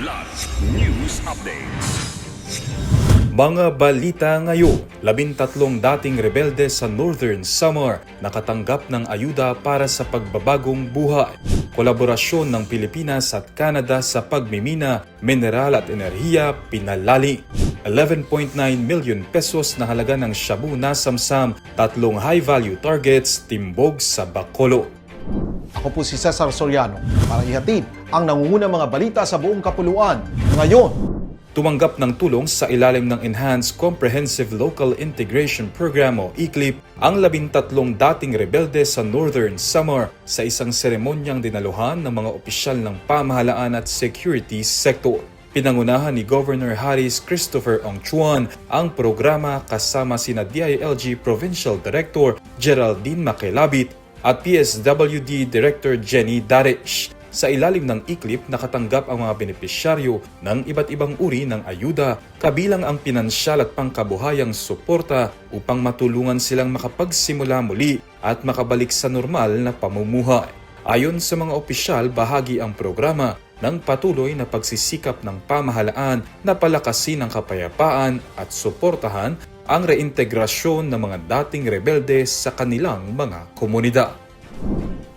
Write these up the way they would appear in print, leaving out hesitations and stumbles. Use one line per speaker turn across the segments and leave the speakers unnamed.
Kidlat News Updates.
Mga balita ngayon, 13 dating rebelde sa Northern Samar nakatanggap ng ayuda para sa pagbabagong buhay. Kolaborasyon ng Pilipinas at Canada sa pagmimina, mineral at enerhiya pinalali. 11.9 million pesos na halaga ng shabu na samsam, 3 high-value targets timbog sa Bacolod.
Ako po si Cesar Soriano para ihatid ang nangungunang mga balita sa buong kapuluan ngayon.
Tumanggap ng tulong sa ilalim ng Enhanced Comprehensive Local Integration Program o ECLIP ang 13 dating rebelde sa Northern Samar sa isang seremonyang dinaluhan ng mga opisyal ng pamahalaan at security sector. Pinangunahan ni Governor Harris Christopher Ongchuan ang programa kasama sina DILG Provincial Director Geraldine Makelabit at PSWD Director Jenny Darish. Sa ilalim ng ECLIP, nakatanggap ang mga benepisyaryo ng iba't ibang uri ng ayuda, kabilang ang pinansyal at pangkabuhayang suporta upang matulungan silang makapagsimula muli at makabalik sa normal na pamumuhay. Ayon sa mga opisyal, bahagi ang programa ng patuloy na pagsisikap ng pamahalaan na palakasin ang kapayapaan at suportahan ang reintegrasyon ng mga dating rebelde sa kanilang mga komunidad.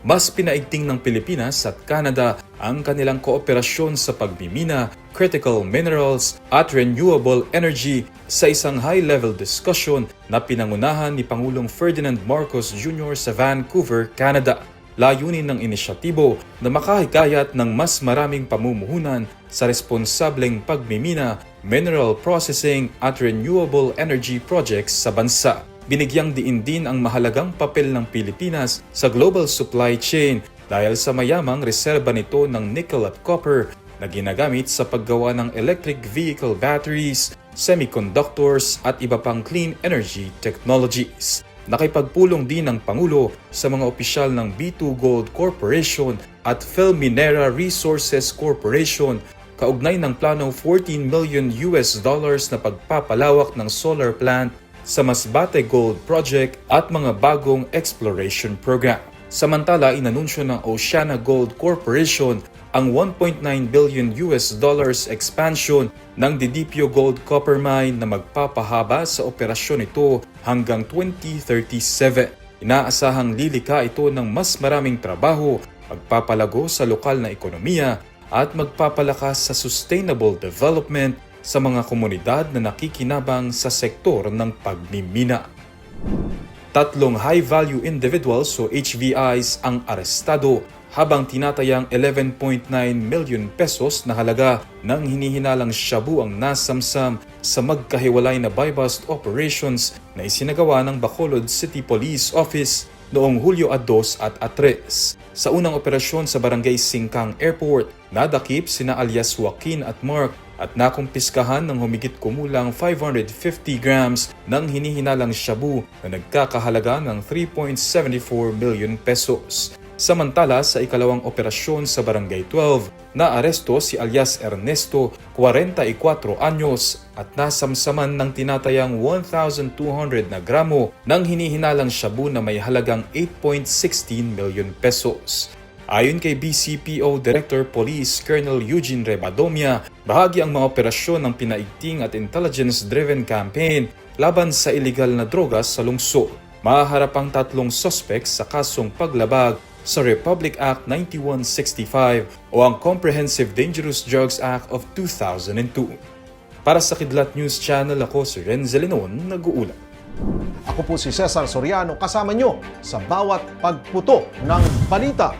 Mas pinaigting ng Pilipinas at Canada ang kanilang kooperasyon sa pagmimina, critical minerals at renewable energy sa isang high-level discussion na pinangunahan ni Pangulong Ferdinand Marcos Jr. sa Vancouver, Canada. Layunin ng inisyatibo na makahikayat ng mas maraming pamumuhunan sa responsableng pagmimina, mineral processing at renewable energy projects sa bansa. Binigyang diin din ang mahalagang papel ng Pilipinas sa global supply chain dahil sa mayamang reserba nito ng nickel at copper na ginagamit sa paggawa ng electric vehicle batteries, semiconductors at iba pang clean energy technologies. Nakipagpulong din ng Pangulo sa mga opisyal ng B2 Gold Corporation at Philminera Resources Corporation kaugnay ng planong $14 million na pagpapalawak ng solar plant sa Masbate Gold Project at mga bagong exploration program. Samantala, inanunsyo ng Oceana Gold Corporation ang $1.9 billion expansion ng Didipio Gold Copper Mine na magpapahaba sa operasyon ito hanggang 2037. Inaasahang lilika ito ng mas maraming trabaho, magpapalago sa lokal na ekonomiya at magpapalakas sa sustainable development sa mga komunidad na nakikinabang sa sektor ng pagmimina. 3 high-value individuals o HVIs ang arestado habang tinatayang 11.9 million pesos na halaga ng hinihinalang shabu ang nasamsam sa magkahiwalay na buy-bust operations na isinagawa ng Bacolod City Police Office noong Hulyo 2 at 3. Sa unang operasyon sa Barangay Singkang Airport, nadakip sina alias Joaquin at Mark at nakumpiskahan ng humigit kumulang 550 grams ng hinihinalang shabu na nagkakahalaga ng 3.74 million pesos. Samantala, sa ikalawang operasyon sa Barangay 12, naaresto si alias Ernesto, 44 anyos at nasamsaman ng tinatayang 1,200 na gramo ng hinihinalang shabu na may halagang 8.16 million pesos. Ayon kay BCPO Director Police Colonel Eugene Rebadomia, bahagi ang mga operasyon ng pinaigting at intelligence-driven campaign laban sa iligal na droga sa lungsod. Mahaharap ang 3 suspects sa kasong paglabag sa Republic Act 9165 o ang Comprehensive Dangerous Drugs Act of 2002. Para sa Kidlat News Channel, ako si Renzel Lenon, nag-uulat.
Ako po si Cesar Soriano kasama nyo sa bawat pagputo ng balita.